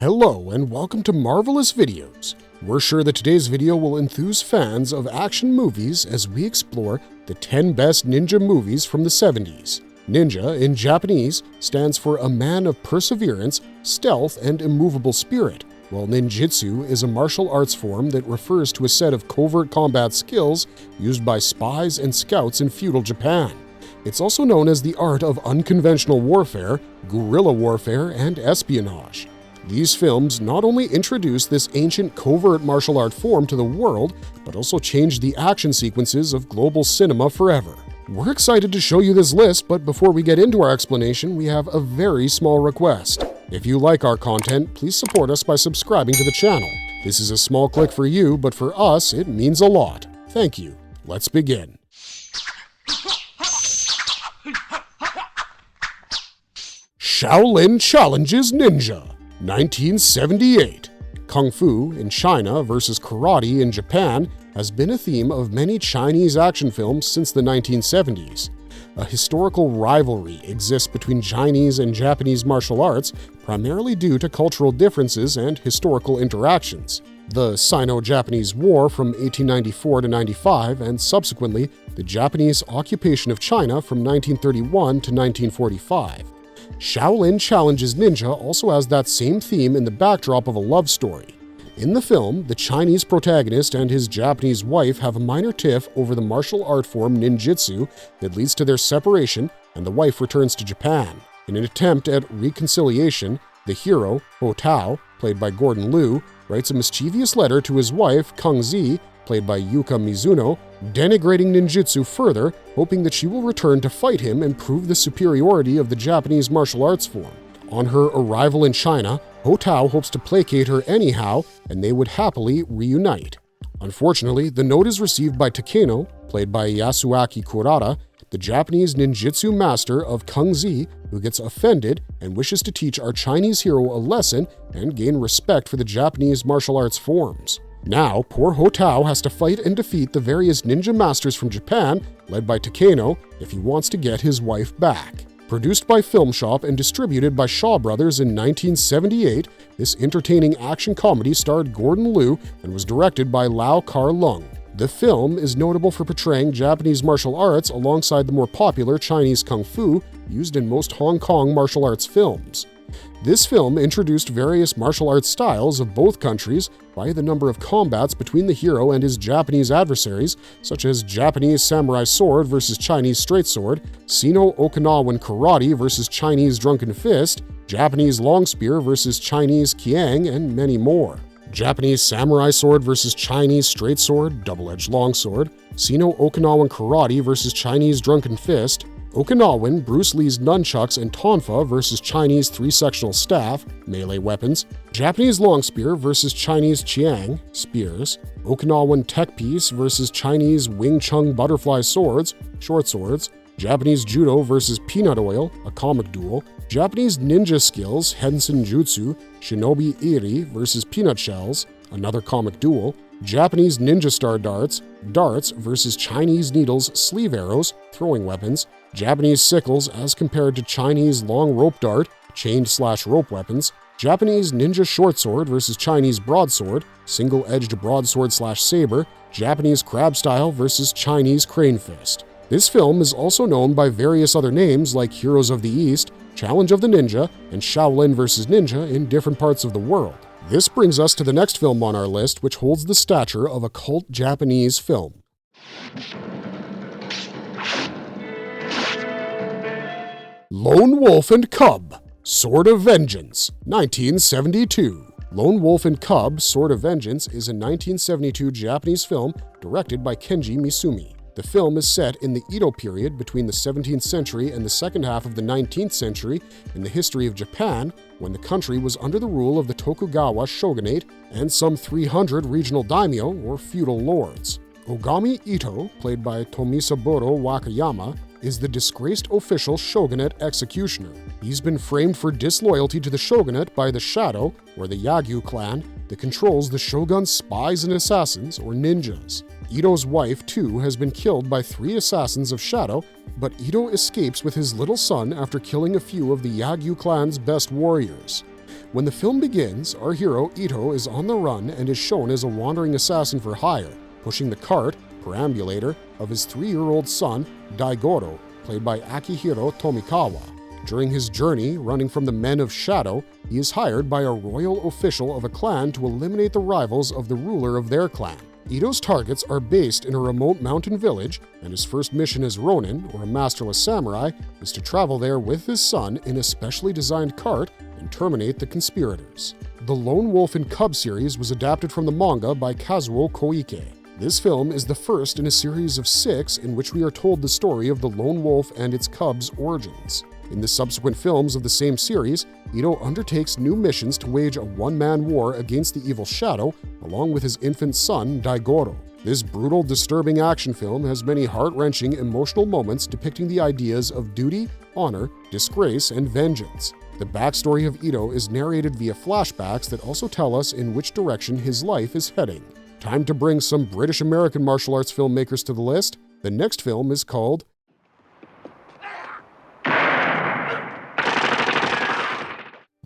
Hello and welcome to Marvellous Videos. We're sure that today's video will enthuse fans of action movies as we explore the 10 best ninja movies from the 70s. Ninja, in Japanese, stands for a man of perseverance, stealth, and immovable spirit, while ninjitsu is a martial arts form that refers to a set of covert combat skills used by spies and scouts in feudal Japan. It's also known as the art of unconventional warfare, guerrilla warfare, and espionage. These films not only introduced this ancient covert martial art form to the world, but also changed the action sequences of global cinema forever. We're excited to show you this list, but before we get into our explanation, we have a very small request. If you like our content, please support us by subscribing to the channel. This is a small click for you, but for us, it means a lot. Thank you. Let's begin. Shaolin challenges ninja. 1978. Kung Fu in China versus karate in Japan has been a theme of many Chinese action films since the 1970s. A historical rivalry exists between Chinese and Japanese martial arts, primarily due to cultural differences and historical interactions. The Sino-Japanese War from 1894 to 95 and subsequently the Japanese occupation of China from 1931 to 1945. Shaolin Challenges Ninja also has that same theme in the backdrop of a love story. In the film, the Chinese protagonist and his Japanese wife have a minor tiff over the martial art form ninjitsu that leads to their separation, and the wife returns to Japan. In an attempt at reconciliation, the hero, Ho Tao, played by Gordon Liu, writes a mischievous letter to his wife, Kung Zi, played by Yuka Mizuno, denigrating ninjitsu further, hoping that she will return to fight him and prove the superiority of the Japanese martial arts form. On her arrival in China, Ho Tao hopes to placate her anyhow, and they would happily reunite. Unfortunately, the note is received by Takeno, played by Yasuaki Kurata, the Japanese ninjitsu master of Kung Zi, who gets offended and wishes to teach our Chinese hero a lesson and gain respect for the Japanese martial arts forms. Now, poor Ho Tao has to fight and defeat the various ninja masters from Japan, led by Takeno, if he wants to get his wife back. Produced by Film Shop and distributed by Shaw Brothers in 1978, this entertaining action comedy starred Gordon Liu and was directed by Lau Kar-lung. The film is notable for portraying Japanese martial arts alongside the more popular Chinese kung fu used in most Hong Kong martial arts films. This film introduced various martial arts styles of both countries via the number of combats between the hero and his Japanese adversaries, such as Japanese samurai sword versus Chinese straight sword, Sino-Okinawan karate versus Chinese drunken fist, Japanese long spear versus Chinese kiang, and many more. Japanese samurai sword versus Chinese straight sword, double-edged longsword, Sino-Okinawan karate versus Chinese drunken fist, Okinawan, Bruce Lee's nunchucks and tonfa versus Chinese three-sectional staff, melee weapons, Japanese long spear versus Chinese chiang, spears, Okinawan tech piece versus Chinese Wing Chun butterfly swords, short swords, Japanese judo versus peanut oil, a comic duel, Japanese ninja skills, Hensen Jutsu, Shinobi Iri versus peanut shells, another comic duel, Japanese ninja star darts, darts versus Chinese needles, sleeve arrows, throwing weapons, Japanese sickles as compared to Chinese long rope dart, chained/rope weapons, Japanese ninja short sword versus Chinese broadsword, single-edged broadsword/saber, Japanese crab style versus Chinese crane fist. This film is also known by various other names like Heroes of the East, Challenge of the Ninja, and Shaolin vs. Ninja in different parts of the world. This brings us to the next film on our list, which holds the stature of a cult Japanese film. Lone Wolf and Cub, Sword of Vengeance, 1972. Lone Wolf and Cub, Sword of Vengeance is a 1972 Japanese film directed by Kenji Misumi. The film is set in the Edo period between the 17th century and the second half of the 19th century in the history of Japan, when the country was under the rule of the Tokugawa shogunate and some 300 regional daimyo or feudal lords. Ogami Ito, played by Tomisaburo Wakayama, is the disgraced official shogunate executioner. He's been framed for disloyalty to the shogunate by the Shadow, or the Yagyu clan, that controls the shogun's spies and assassins, or ninjas. Ito's wife, too, has been killed by 3 assassins of Shadow, but Ito escapes with his little son after killing a few of the Yagyu clan's best warriors. When the film begins, our hero Ito is on the run and is shown as a wandering assassin for hire, pushing the cart, perambulator, of his 3-year-old son, Daigoro, played by Akihiro Tomikawa. During his journey, running from the Men of Shadow, he is hired by a royal official of a clan to eliminate the rivals of the ruler of their clan. Ito's targets are based in a remote mountain village, and his first mission as Ronin, or a masterless samurai, is to travel there with his son in a specially designed cart and terminate the conspirators. The Lone Wolf and Cub series was adapted from the manga by Kazuo Koike. This film is the first in a series of 6 in which we are told the story of the lone wolf and its cub's origins. In the subsequent films of the same series, Ito undertakes new missions to wage a one-man war against the evil Shadow, along with his infant son, Daigoro. This brutal, disturbing action film has many heart-wrenching, emotional moments depicting the ideas of duty, honor, disgrace, and vengeance. The backstory of Ito is narrated via flashbacks that also tell us in which direction his life is heading. Time to bring some British-American martial arts filmmakers to the list. The next film is called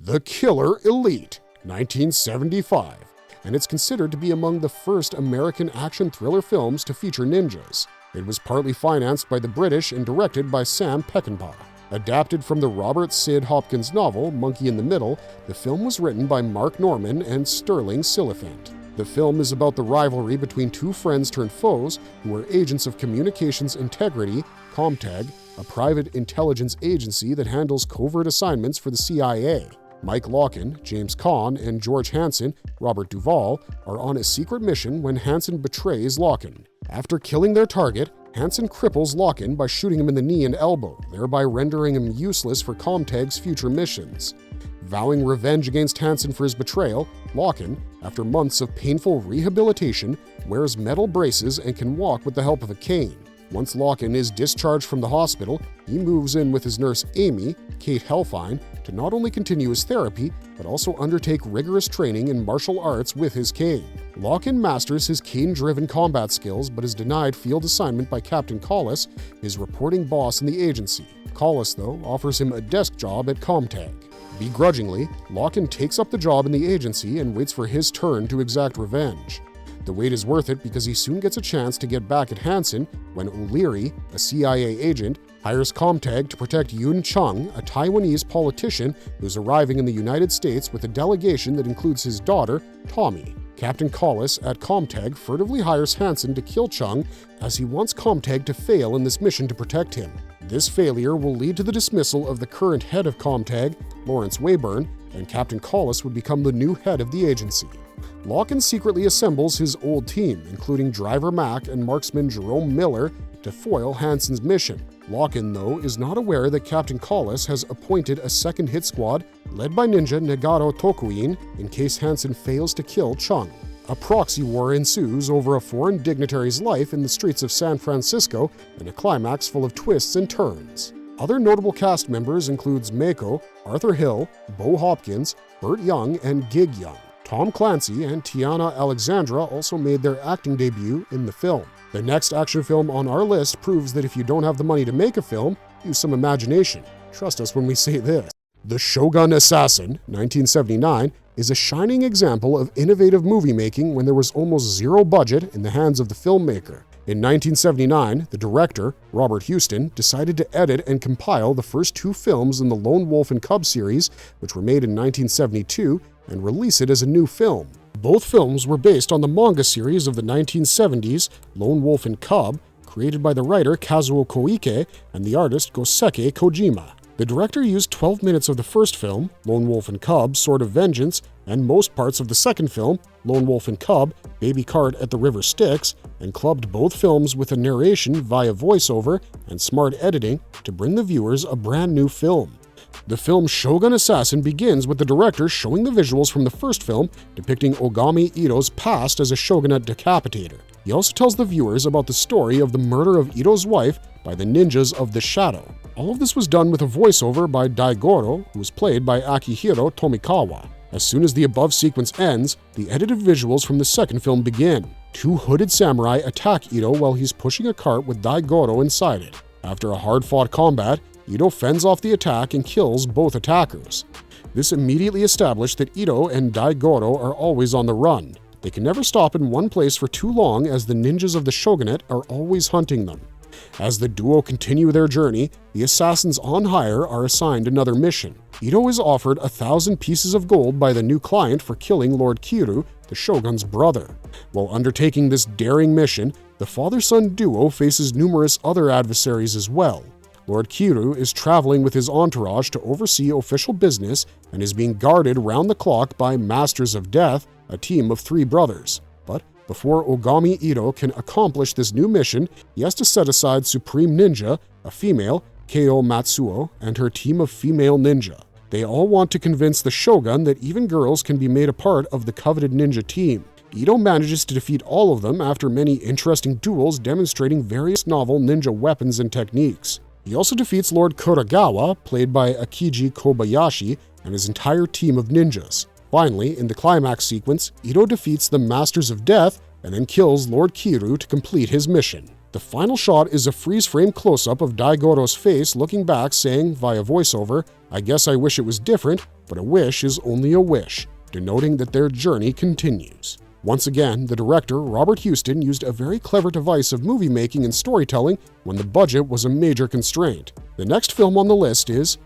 The Killer Elite, 1975, and it's considered to be among the first American action thriller films to feature ninjas. It was partly financed by the British and directed by Sam Peckinpah. Adapted from the Robert Sid Hopkins novel Monkey in the Middle, the film was written by Mark Norman and Sterling Siliphant. The film is about the rivalry between two friends turned foes who are agents of Communications Integrity, ComTeg, a private intelligence agency that handles covert assignments for the CIA. Mike Larkin, James Caan, and George Hansen, Robert Duvall, are on a secret mission when Hansen betrays Larkin. After killing their target, Hansen cripples Larkin by shooting him in the knee and elbow, thereby rendering him useless for ComTeg's future missions. Vowing revenge against Hansen for his betrayal, Larkin, after months of painful rehabilitation, wears metal braces and can walk with the help of a cane. Once Larkin is discharged from the hospital, he moves in with his nurse Amy, Kate Helfine, to not only continue his therapy, but also undertake rigorous training in martial arts with his cane. Larkin masters his cane-driven combat skills, but is denied field assignment by Captain Collis, his reporting boss in the agency. Collis, though, offers him a desk job at ComTeg. Begrudgingly, Larkin takes up the job in the agency and waits for his turn to exact revenge. The wait is worth it because he soon gets a chance to get back at Hansen when O'Leary, a CIA agent, hires ComTeg to protect Yun Chung, a Taiwanese politician who's arriving in the United States with a delegation that includes his daughter, Tommy. Captain Collis at ComTeg furtively hires Hansen to kill Chung as he wants ComTeg to fail in this mission to protect him. This failure will lead to the dismissal of the current head of ComTeg, Lawrence Wayburn, and Captain Collis would become the new head of the agency. Larkin secretly assembles his old team, including Driver Mac and marksman Jerome Miller, to foil Hansen's mission. Larkin, though, is not aware that Captain Collis has appointed a second hit squad led by ninja Nagato Tokuin in case Hansen fails to kill Chung. A proxy war ensues over a foreign dignitary's life in the streets of San Francisco in a climax full of twists and turns. Other notable cast members includes Mako, Arthur Hill, Bo Hopkins, Burt Young, and Gig Young. Tom Clancy and Tiana Alexandra also made their acting debut in the film. The next action film on our list proves that if you don't have the money to make a film, use some imagination. Trust us when we say this. The Shogun Assassin, 1979, is a shining example of innovative movie making when there was almost zero budget in the hands of the filmmaker. In 1979, the director, Robert Houston, decided to edit and compile the first 2 films in the Lone Wolf and Cub series, which were made in 1972, and release it as a new film. Both films were based on the manga series of the 1970s, Lone Wolf and Cub, created by the writer Kazuo Koike and the artist Goseki Kojima. The director used 12 minutes of the first film, Lone Wolf and Cub, Sword of Vengeance, and most parts of the second film, Lone Wolf and Cub, Baby Cart at the River Styx, and clubbed both films with a narration via voiceover and smart editing to bring the viewers a brand new film. The film Shogun Assassin begins with the director showing the visuals from the first film depicting Ogami Ito's past as a shogunate decapitator. He also tells the viewers about the story of the murder of Ito's wife by the ninjas of the Shadow. All of this was done with a voiceover by Daigoro, who was played by Akihiro Tomikawa. As soon as the above sequence ends, the edited visuals from the second film begin. 2 hooded samurai attack Ito while he's pushing a cart with Daigoro inside it. After a hard-fought combat, Ito fends off the attack and kills both attackers. This immediately established that Ito and Daigoro are always on the run. They can never stop in one place for too long as the ninjas of the shogunate are always hunting them. As the duo continue their journey, the assassins on hire are assigned another mission. Ito is offered 1,000 pieces of gold by the new client for killing Lord Kiryu, the shogun's brother. While undertaking this daring mission, the father-son duo faces numerous other adversaries as well. Lord Kiryu is traveling with his entourage to oversee official business and is being guarded round the clock by Masters of Death, a team of 3 brothers. But before Ogami Ito can accomplish this new mission, he has to set aside Supreme Ninja, a female, Keo Matsuo, and her team of female ninja. They all want to convince the shogun that even girls can be made a part of the coveted ninja team. Ito manages to defeat all of them after many interesting duels demonstrating various novel ninja weapons and techniques. He also defeats Lord Kuragawa, played by Akiji Kobayashi, and his entire team of ninjas. Finally, in the climax sequence, Ito defeats the Masters of Death and then kills Lord Kiryu to complete his mission. The final shot is a freeze-frame close-up of Daigoro's face looking back saying via voiceover, "I guess I wish it was different, but a wish is only a wish," denoting that their journey continues. Once again, the director, Robert Huston, used a very clever device of movie making and storytelling when the budget was a major constraint. The next film on the list is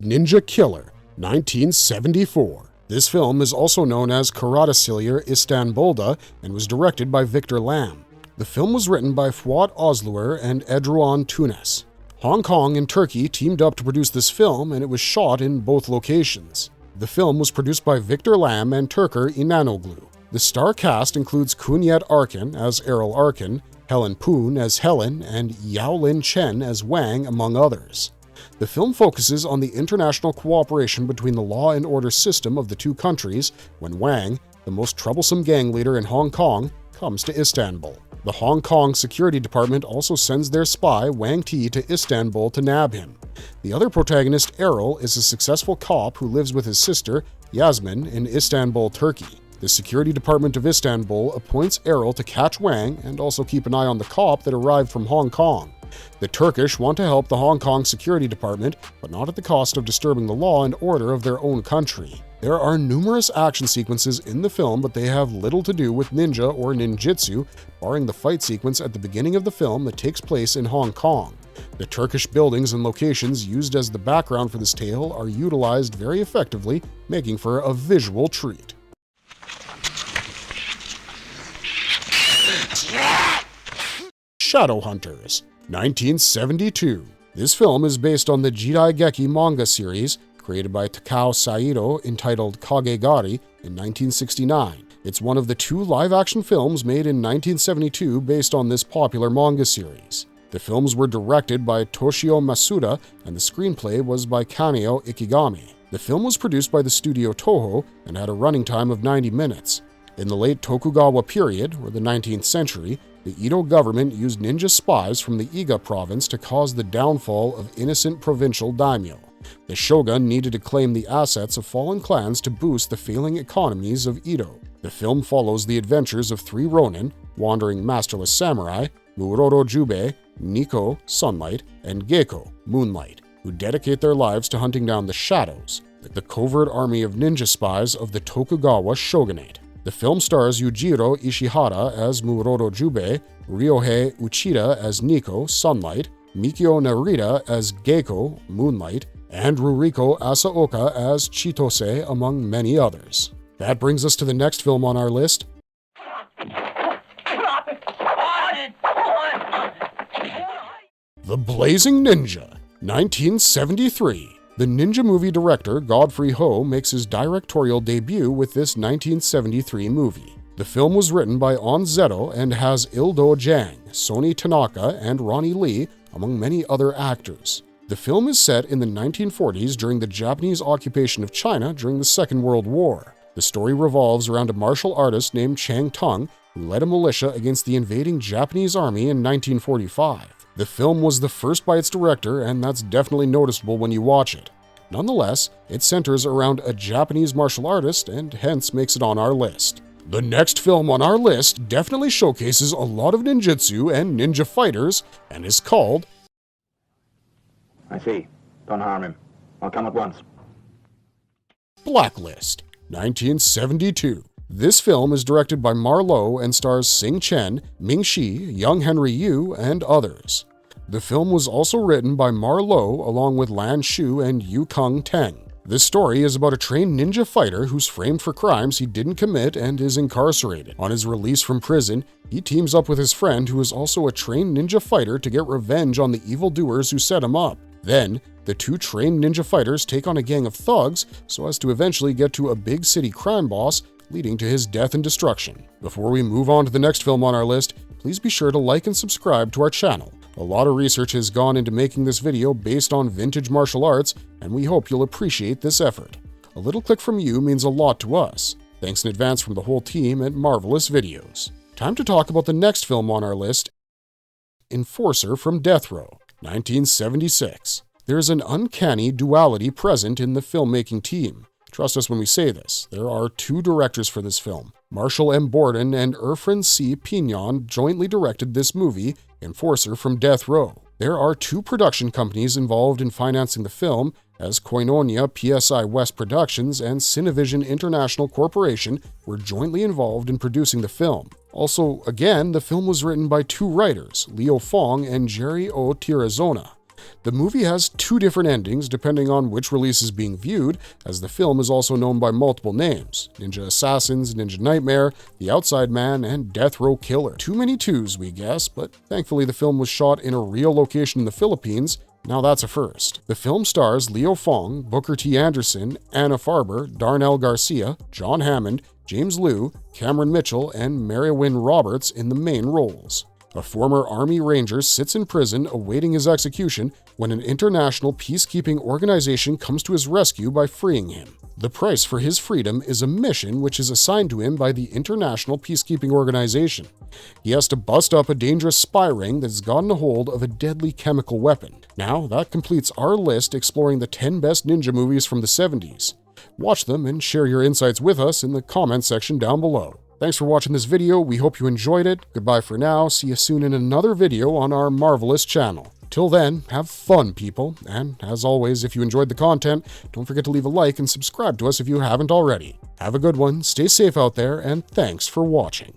Ninja Killer, 1974. This film is also known as Karatasilier Istanbul'da and was directed by Victor Lam. The film was written by Fuat Ozluer and Edrouan Tunes. Hong Kong and Turkey teamed up to produce this film, and it was shot in both locations. The film was produced by Victor Lam and Turker İnanoglu. The star cast includes Kunyet Arkin as Errol Arkin, Helen Poon as Helen, and Yaolin Chen as Wang, among others. The film focuses on the international cooperation between the law and order system of the two countries when Wang, the most troublesome gang leader in Hong Kong, comes to Istanbul. The Hong Kong Security Department also sends their spy, Wang Ti, to Istanbul to nab him. The other protagonist, Errol, is a successful cop who lives with his sister, Yasmin, in Istanbul, Turkey. The Security Department of Istanbul appoints Errol to catch Wang and also keep an eye on the cop that arrived from Hong Kong. The Turkish want to help the Hong Kong Security Department, but not at the cost of disturbing the law and order of their own country. There are numerous action sequences in the film, but they have little to do with ninja or ninjitsu, barring the fight sequence at the beginning of the film that takes place in Hong Kong. The Turkish buildings and locations used as the background for this tale are utilized very effectively, making for a visual treat. Shadowhunters, 1972. This film is based on the Jidaigeki manga series created by Takao Saito entitled Kagegari in 1969. It's one of the 2 live-action films made in 1972 based on this popular manga series. The films were directed by Toshio Masuda and the screenplay was by Kaneo Ikigami. The film was produced by the studio Toho and had a running time of 90 minutes. In the late Tokugawa period, or the 19th century, the Edo government used ninja spies from the Iga province to cause the downfall of innocent provincial daimyo. The shogun needed to claim the assets of fallen clans to boost the failing economies of Edo. The film follows the adventures of 3 ronin, wandering masterless samurai, Muroro Jubei, Nikko, Sunlight, and Geiko, Moonlight, who dedicate their lives to hunting down the Shadows, the covert army of ninja spies of the Tokugawa shogunate. The film stars Yujiro Ishihara as Muroro Jubei, Ryohei Uchida as Nikko, Sunlight, Mikio Narita as Geiko, Moonlight, and Ruriko Asaoka as Chitose, among many others. That brings us to the next film on our list, The Blazing Ninja, 1973. The ninja movie director Godfrey Ho makes his directorial debut with this 1973 movie. The film was written by On Zeto and has Ildo Jang, Sony Tanaka, and Ronnie Lee, among many other actors. The film is set in the 1940s during the Japanese occupation of China during the Second World War. The story revolves around a martial artist named Chang Tung, who led a militia against the invading Japanese army in 1945. The film was the first by its director, and that's definitely noticeable when you watch it. Nonetheless, it centers around a Japanese martial artist and hence makes it on our list. The next film on our list definitely showcases a lot of ninjitsu and ninja fighters and is called I see. Don't harm him. I'll come at once. Blacklist, 1972. This film is directed by Marvellous and stars Sing Chen, Ming Shi, Young Henry Yu, and others. The film was also written by Marvellous along with Lan Shu and Yu Kung Teng. This story is about a trained ninja fighter who's framed for crimes he didn't commit and is incarcerated. On his release from prison, he teams up with his friend who is also a trained ninja fighter to get revenge on the evildoers who set him up. Then, the two trained ninja fighters take on a gang of thugs so as to eventually get to a big city crime boss, leading to his death and destruction. Before we move on to the next film on our list, please be sure to like and subscribe to our channel. A lot of research has gone into making this video based on vintage martial arts, and we hope you'll appreciate this effort. A little click from you means a lot to us. Thanks in advance from the whole team at Marvellous Videos. Time to talk about the next film on our list, Enforcer from Death Row, 1976. There's an uncanny duality present in the filmmaking team. Trust us when we say this. There are two directors for this film. Marshall M. Borden and Irfan C. Pignon jointly directed this movie, Enforcer from Death Row. There are two production companies involved in financing the film, as Koinonia PSI West Productions and Cinevision International Corporation were jointly involved in producing the film. Also, again, the film was written by two writers, Leo Fong and Jerry O. Tirazona. The movie has two different endings depending on which release is being viewed, as the film is also known by multiple names: Ninja Assassins, Ninja Nightmare, The Outside Man, and Death Row Killer. Too many twos, we guess, but thankfully the film was shot in a real location in the Philippines. Now that's a first. The film stars Leo Fong, Booker T. Anderson, Anna Farber, Darnell Garcia, John Hammond, James Liu, Cameron Mitchell, and Mariwyn Roberts in the main roles. A former Army Ranger sits in prison awaiting his execution when an international peacekeeping organization comes to his rescue by freeing him. The price for his freedom is a mission which is assigned to him by the International Peacekeeping Organization. He has to bust up a dangerous spy ring that's gotten a hold of a deadly chemical weapon. Now, that completes our list exploring the 10 best ninja movies from the 70s. Watch them and share your insights with us in the comments section down below. Thanks for watching this video. We hope you enjoyed it. Goodbye for now. See you soon in another video on our Marvellous channel. Till then, have fun, people. And as always, if you enjoyed the content, don't forget to leave a like and subscribe to us if you haven't already. Have a good one, stay safe out there, and thanks for watching.